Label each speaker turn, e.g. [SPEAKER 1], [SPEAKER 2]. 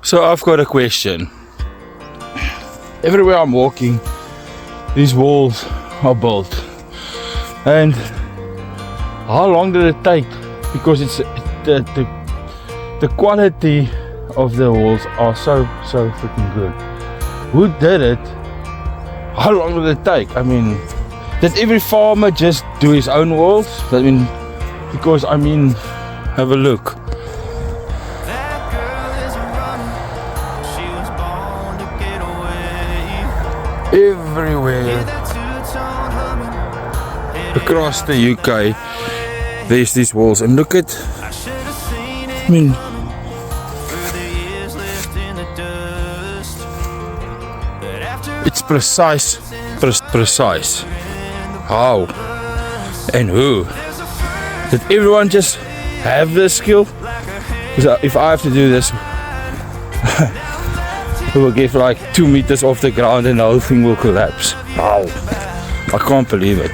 [SPEAKER 1] So I've got a question. Everywhere I'm walking, these walls are built. And how long did it take? Because it's the quality of the walls are so freaking good. Who did it? How long did it take? I mean, did every farmer just do his own walls? I mean, because I mean, have a look. Everywhere across the UK there's these walls, and look at, I mean, it's precise. How and who? Did everyone just have this skill? Because if I have to do this, we will get like 2 meters off the ground and the whole thing will collapse. Wow, I can't believe it.